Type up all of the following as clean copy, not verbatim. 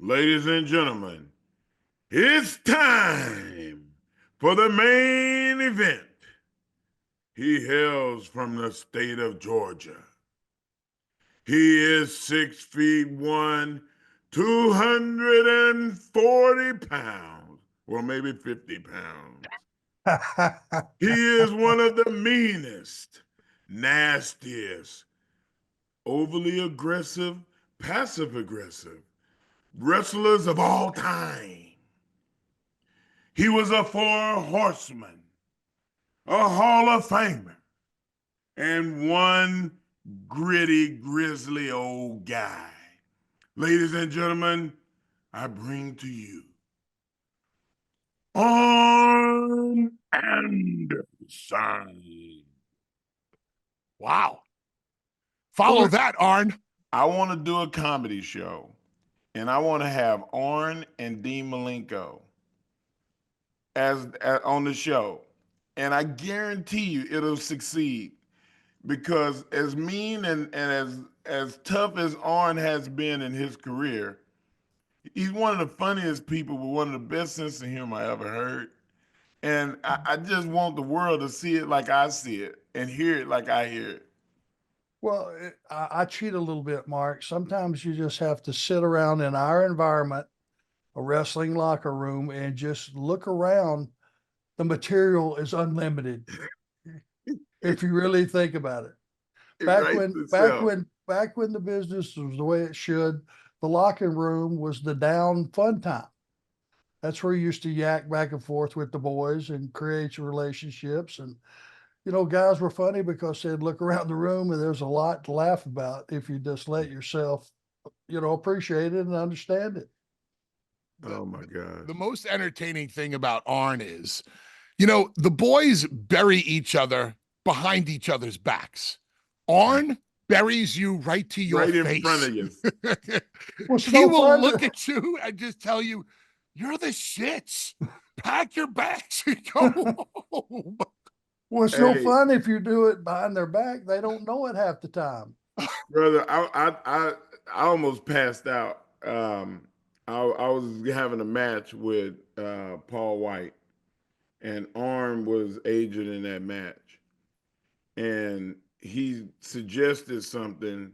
Ladies and gentlemen, it's time for the main event. He hails from the state of Georgia. He is 6'1", 240 pounds. Well, maybe 50 pounds. He is one of the meanest, nastiest, overly aggressive, passive aggressive wrestlers of all time. He was a four horseman, a Hall of Famer, and one gritty, grisly old guy. Ladies and gentlemen, I bring to you Arn Anderson. Wow. Follow that, Arn. I want to do a comedy show, and I want to have Arn and Dean Malenko as on the show. And I guarantee you it'll succeed because as mean and as tough as Arn has been in his career, he's one of the funniest people with one of the best sense of humor I ever heard. And I just want the world to see it like I see it and hear it like I hear it. Well, I cheat a little bit, Mark. Sometimes you just have to sit around in our environment, a wrestling locker room, and just look around. The material is unlimited. If you really think about it. Back when the business was the way it should, the locker room was the down fun time. That's where you used to yak back and forth with the boys and create your relationships. And, guys were funny because they'd look around the room and there's a lot to laugh about if you just let yourself, appreciate it and understand it. Oh my God. The most entertaining thing about Arn is, the boys bury each other behind each other's backs. Arn buries you right to your face. Right in front of you. He will look at you and just tell you, you're the shits. Pack your bags and go home. Well, it's no fun if you do it behind their back. They don't know it half the time. Brother, I almost passed out. I was having a match with Paul White, and Arn was aged in that match. And he suggested something,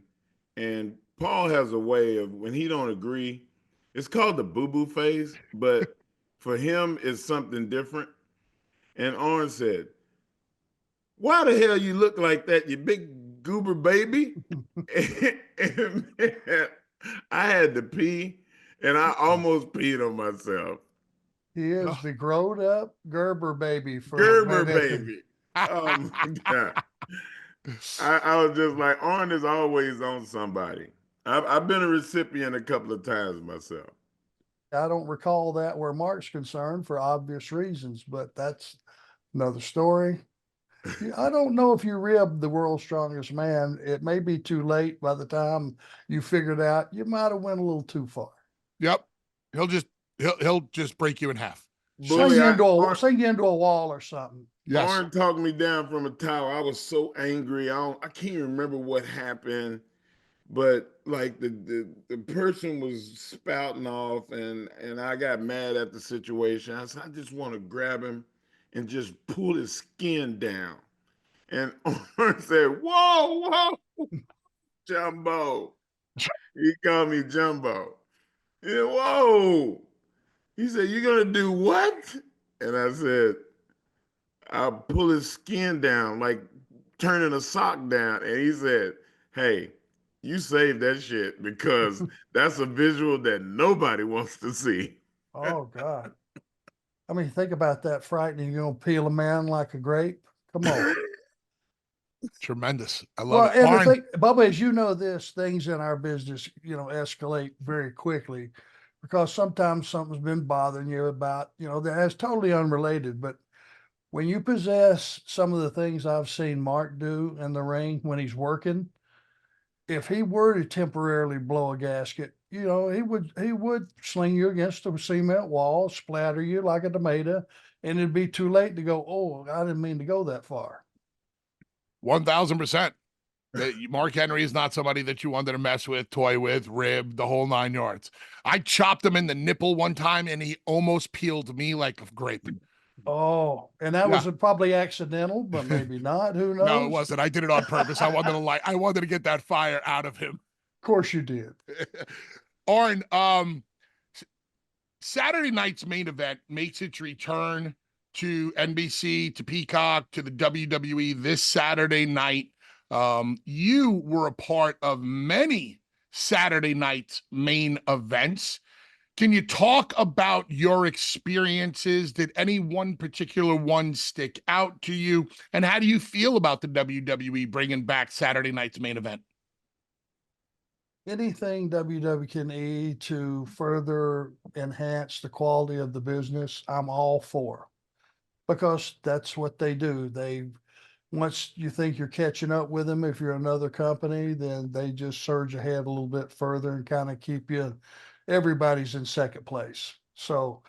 and Paul has a way of, when he don't agree, it's called the boo-boo phase, but for him, it's something different. And Arn said, "Why the hell you look like that, you big goober baby?" and man, I had to pee, and I almost peed on myself. He is the grown up Gerber baby. Gerber baby. Oh my God. I was just like, Arn is always on somebody. I've been a recipient a couple of times myself. I don't recall that where Mark's concerned for obvious reasons, but that's another story. I don't know if you ribbed the world's strongest man. It may be too late by the time you figured out you might have went a little too far. Yep. He'll just break you in half. Sing you into a wall or something. Yes. Arn talked me down from a tower. I was so angry. I can't remember what happened, but like the person was spouting off, and I got mad at the situation. I said, I just want to grab him and just pull his skin down. And Arn said, "Whoa, Jumbo." He called me Jumbo. Yeah, whoa. He said, "You're gonna do what?" And I said, "I'll pull his skin down, like turning a sock down." And he said, "Hey, you save that shit because that's a visual that nobody wants to see." Oh God. I mean, think about that frightening. You're gonna peel a man like a grape. Come on. Tremendous. I love it. And the thing, Bubba, as you know, things in our business, escalate very quickly because sometimes something's been bothering you about, that's totally unrelated. But when you possess some of the things I've seen Mark do in the ring when he's working, if he were to temporarily blow a gasket, he would sling you against a cement wall, splatter you like a tomato, and it'd be too late to go, "Oh, I didn't mean to go that far." 1000%. Mark Henry is not somebody that you wanted to mess with, toy with, rib, the whole 9 yards. I chopped him in the nipple one time, and he almost peeled me like a grape. Oh, and that was probably accidental, but maybe not. Who knows? No, it wasn't. I did it on purpose. I wanted to get that fire out of him. Of course you did. Arn, Saturday night's main event makes its return to NBC, to Peacock, to the WWE this Saturday night. You were a part of many Saturday night's main events. Can you talk about your experiences? Did any one particular one stick out to you? And how do you feel about the WWE bringing back Saturday night's main event? Anything WWE to further enhance the quality of the business, I'm all for, because that's what they do. Once you think you're catching up with them, if you're another company, then they just surge ahead a little bit further and kind of keep you, everybody's in second place. So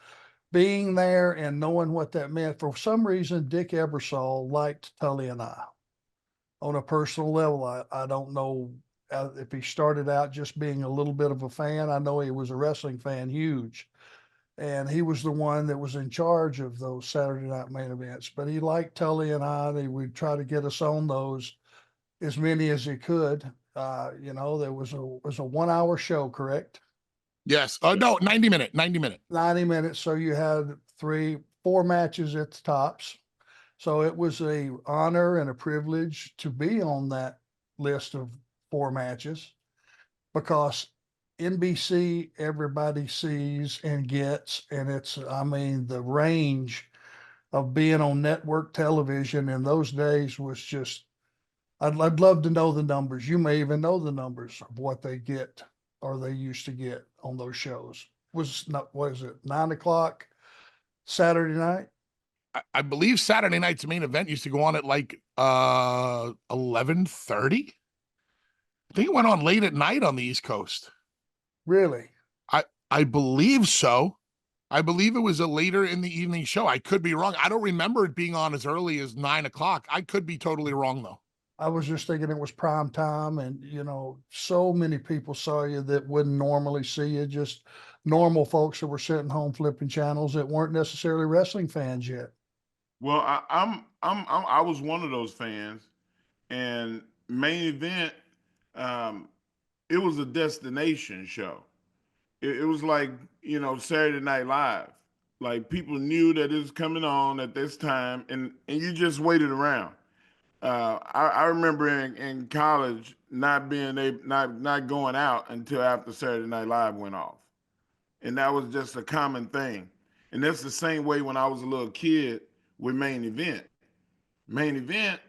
being there and knowing what that meant, for some reason, Dick Ebersol liked Tully and I on a personal level. I don't know if he started out just being a little bit of a fan. I know he was a wrestling fan, huge. And he was the one that was in charge of those Saturday night main events. But he liked Tully and I. He would try to get us on those, as many as he could. There was a 1 hour show, correct? Yes. No, 90 minute. 90 minutes. So you had 4 matches at the tops. So it was a honor and a privilege to be on that list of 4 matches, because NBC, everybody sees and gets, and the range of being on network television in those days was just, I'd love to know the numbers. You may even know the numbers of what they get, or they used to get on those shows. What is it, 9 o'clock Saturday night? I believe Saturday night's main event used to go on at like 11:30. I think it went on late at night on the East Coast. Really? I believe so. I believe it was a later in the evening show. I could be wrong. I don't remember it being on as early as 9 o'clock. I could be totally wrong, though. I was just thinking it was prime time, and so many people saw you that wouldn't normally see you, just normal folks that were sitting home flipping channels that weren't necessarily wrestling fans yet. Well, I was one of those fans, and main event, it was a destination show. It was like, Saturday Night Live. Like, people knew that it was coming on at this time, and you just waited around. I remember in college not going out until after Saturday Night Live went off, and that was just a common thing. And that's the same way when I was a little kid with main event. Main event,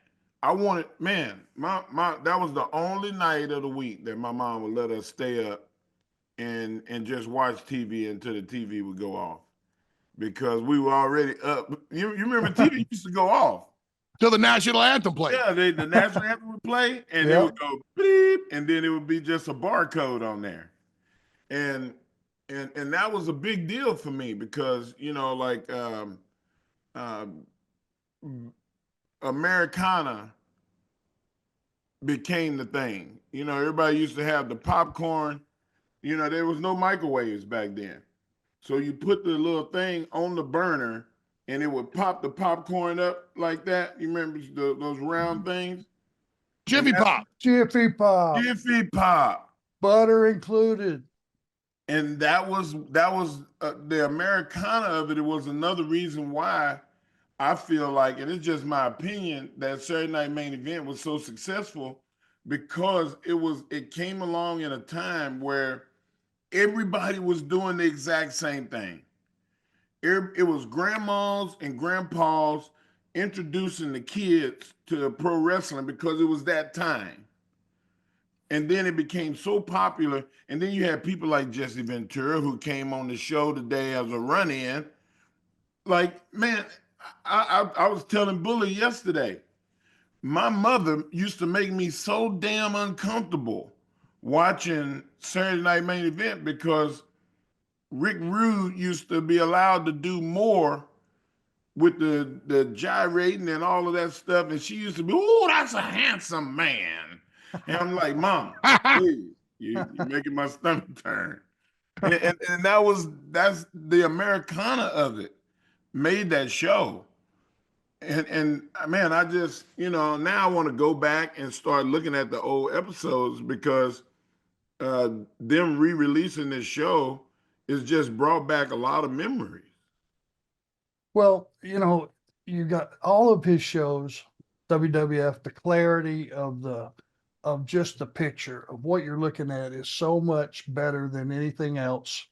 I wanted, man, my that was the only night of the week that my mom would let us stay up and just watch TV until the TV would go off, because we were already up. You remember TV used to go off till the national anthem played. Yeah, the national anthem would play, and it would go beep, and then it would be just a barcode on there, and that was a big deal for me, because Americana became the thing. Everybody used to have the popcorn. There was no microwaves back then. So you put the little thing on the burner, and it would pop the popcorn up like that. You remember those round things? Jiffy Pop. Jiffy Pop. Jiffy Pop. Butter included. And that was the Americana of it. It was another reason why I feel like, and it's just my opinion, that Saturday Night Main Event was so successful, because it came along in a time where everybody was doing the exact same thing. It was grandmas and grandpas introducing the kids to pro wrestling, because it was that time. And then it became so popular. And then you had people like Jesse Ventura, who came on the show today as a run-in. Like, man, I was telling Bully yesterday, my mother used to make me so damn uncomfortable watching Saturday Night Main Event, because Rick Rude used to be allowed to do more with the gyrating and all of that stuff. And she used to be, oh, that's a handsome man. And I'm like, Mom, please, you're making my stomach turn. And that's the Americana of it, made that show. And man, I just, now I want to go back and start looking at the old episodes because them re-releasing this show is just brought back a lot of memories. Well, you got all of his shows, WWF, the clarity of just the picture of what you're looking at is so much better than anything else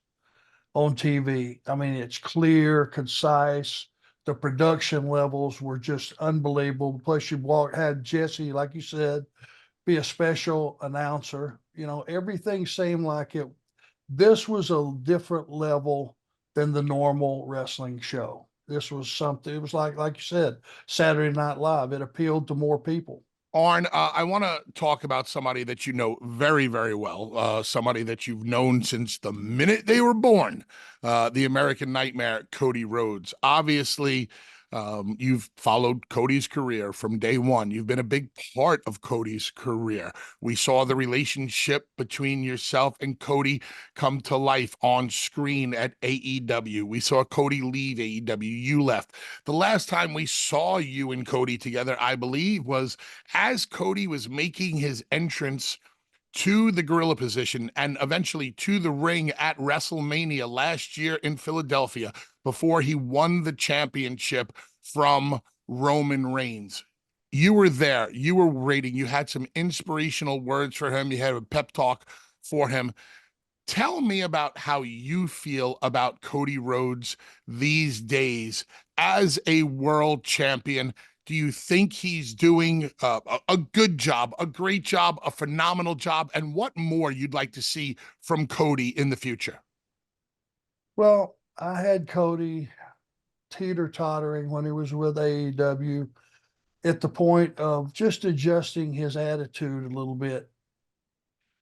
on TV. I mean, it's clear, concise. The production levels were just unbelievable. Plus, had Jesse, like you said, be a special announcer. Everything seemed like it. This was a different level than the normal wrestling show. This was something. It was like you said, Saturday Night Live. It appealed to more people. Arn, I want to talk about somebody that you know very, very well, somebody that you've known since the minute they were born, the American Nightmare, Cody Rhodes. Obviously, you've followed Cody's career from day one. You've been a big part of Cody's career. We saw the relationship between yourself and Cody come to life on screen at AEW. We saw Cody leave AEW. You left. The last time we saw you and Cody together, I believe, was as Cody was making his entrance to the gorilla position and eventually to the ring at WrestleMania last year in Philadelphia before he won the championship from Roman Reigns. You were there. You were waiting. You had some inspirational words for him. You had a pep talk for him. Tell me about how you feel about Cody Rhodes these days as a world champion. Do you think he's doing a good job, a great job, a phenomenal job? And what more you'd like to see from Cody in the future? Well, I had Cody teeter-tottering when he was with AEW at the point of just adjusting his attitude a little bit,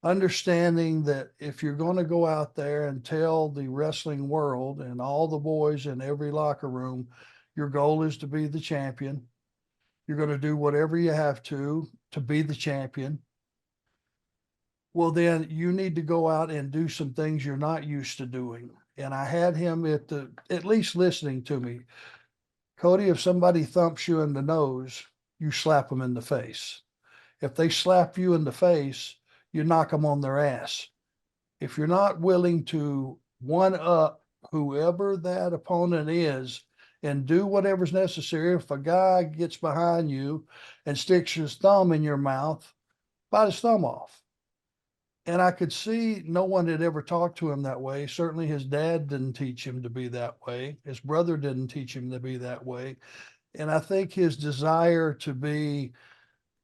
understanding that if you're going to go out there and tell the wrestling world and all the boys in every locker room, your goal is to be the champion. You're going to do whatever you have to be the champion. Well, then you need to go out and do some things you're not used to doing. And I had him at least listening to me. Cody, if somebody thumps you in the nose, you slap them in the face. If they slap you in the face, you knock them on their ass. If you're not willing to one up whoever that opponent is and do whatever's necessary, if a guy gets behind you and sticks his thumb in your mouth, bite his thumb off. And I could see no one had ever talked to him that way. Certainly his dad didn't teach him to be that way. His brother didn't teach him to be that way. And I think his desire to be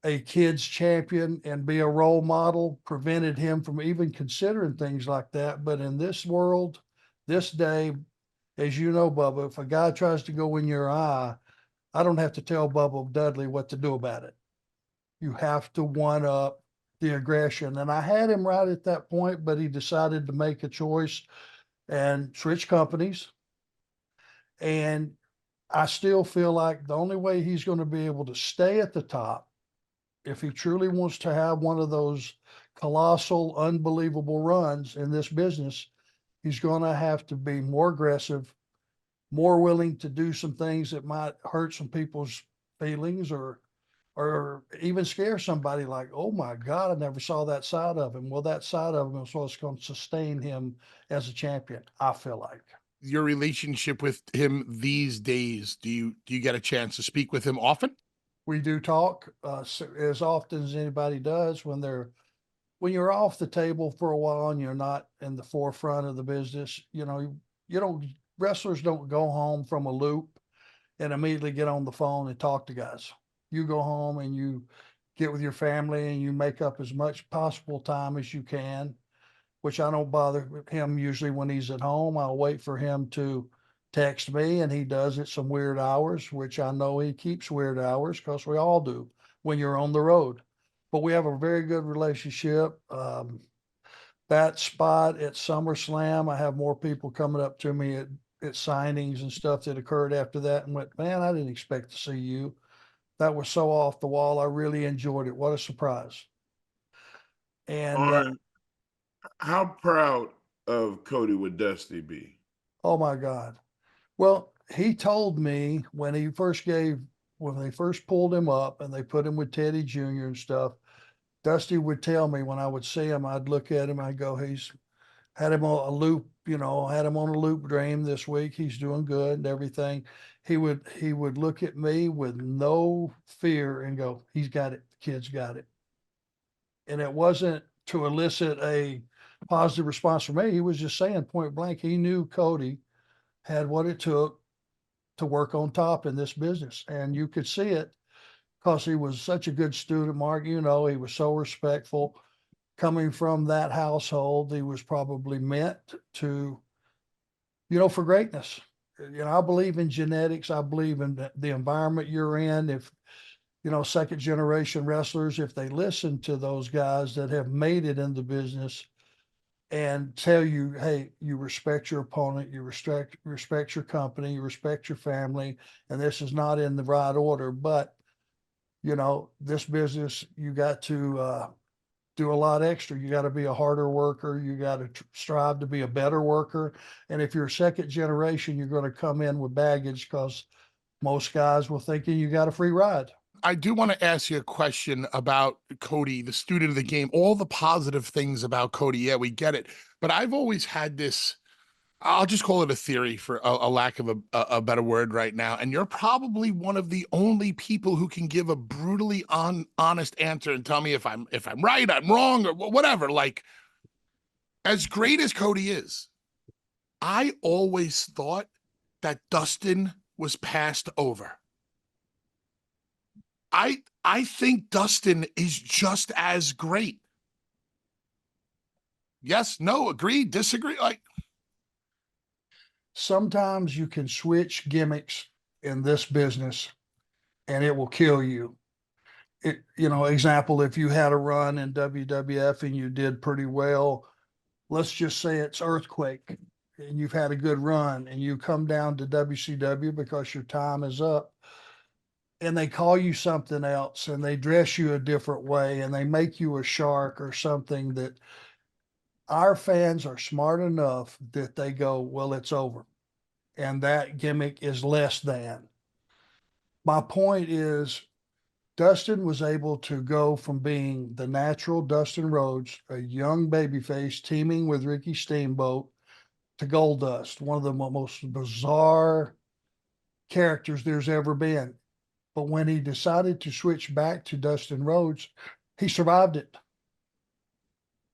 a kid's champion and be a role model prevented him from even considering things like that. But in this world, this day, as you know, Bubba, if a guy tries to go in your eye, I don't have to tell Bubba Dudley what to do about it. You have to one up the aggression. And I had him right at that point, but he decided to make a choice and switch companies. And I still feel like the only way he's going to be able to stay at the top, if he truly wants to have one of those colossal, unbelievable runs in this business, he's going to have to be more aggressive, more willing to do some things that might hurt some people's feelings or even scare somebody like, oh my God, I never saw that side of him. Well, that side of him is what's going to sustain him as a champion, I feel like. Your relationship with him these days, do you get a chance to speak with him often? We do talk as often as anybody does when you're off the table for a while and you're not in the forefront of the business. Wrestlers don't go home from a loop and immediately get on the phone and talk to guys. You go home and you get with your family and you make up as much possible time as you can, which I don't bother him usually when he's at home. I'll wait for him to text me, and he does it some weird hours, which I know he keeps weird hours because we all do when you're on the road. But we have a very good relationship. That spot at SummerSlam, I have more people coming up to me at signings and stuff that occurred after that and went, man, I didn't expect to see you. That was so off the wall. I really enjoyed it. What a surprise. And Arn, how proud of Cody would Dusty be? oh my God. Well, he told me when they first pulled him up and they put him with Teddy Jr. and stuff, Dusty would tell me when I would see him, I'd look at him, I'd go, he's had him on a loop, had him on a loop dream this week. He's doing good and everything. He would look at me with no fear and go, he's got it. The kid's got it. And it wasn't to elicit a positive response from me. He was just saying point blank, he knew Cody had what it took to work on top in this business. And you could see it because he was such a good student, Mark. He was so respectful. Coming from that household, he was probably meant to, for greatness. I believe in genetics. I believe in the environment you're in. If, second generation wrestlers, if they listen to those guys that have made it in the business and tell you, hey, you respect your opponent, you respect your company, you respect your family, and this is not in the right order, but this business, you got to do a lot extra. You got to be a harder worker. You got to strive to be a better worker. And if you're second generation, you're going to come in with baggage because most guys will think you got a free ride. I do want to ask you a question about Cody, the student of the game, all the positive things about Cody. Yeah, we get it. But I've always had this, I'll just call it a theory for a lack of a better word right now. And you're probably one of the only people who can give a brutally honest answer and tell me if I'm right, I'm wrong, or whatever. Like, as great as Cody is, I always thought that Dustin was passed over. I think Dustin is just as great. Yes, no, agree, disagree. Like, sometimes you can switch gimmicks in this business and it will kill you. Example, if you had a run in WWF and you did pretty well, let's just say it's Earthquake and you've had a good run and you come down to WCW because your time is up and they call you something else and they dress you a different way and they make you a shark or something, that our fans are smart enough that they go, well, it's over. And that gimmick is less than. My point is, Dustin was able to go from being the natural Dustin Rhodes, a young babyface teaming with Ricky Steamboat, to Goldust, one of the most bizarre characters there's ever been. But when he decided to switch back to Dustin Rhodes, he survived it.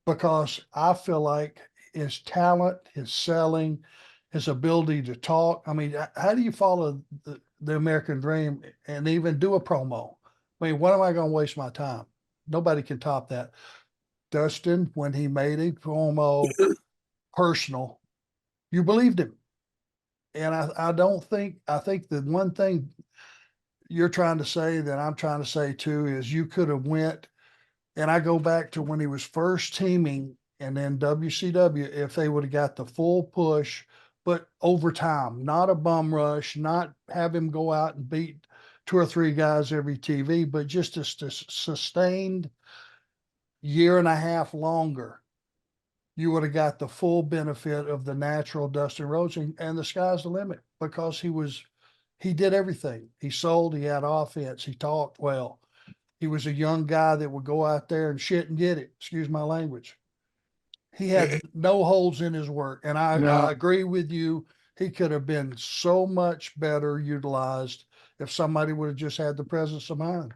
Because I feel like his talent, his selling, his ability to talk. I mean, how do you follow the American dream and even do a promo? I mean, what am I going to waste my time? Nobody can top that. Dustin, when he made a promo personal, you believed him. And I think the one thing you're trying to say that I'm trying to say too is you could have went, and I go back to when he was first teaming and then WCW, if they would have got the full push, but over time, not a bum rush, not have him go out and beat 2 or 3 guys every TV, but just a sustained year and a half longer, you would have got the full benefit of the natural Dustin Rhodes, and the sky's the limit because he did everything. He sold, he had offense, he talked well. He was a young guy that would go out there and shit and get it. Excuse my language. He had no holes in his work. And I agree with you. He could have been so much better utilized if somebody would have just had the presence of mind.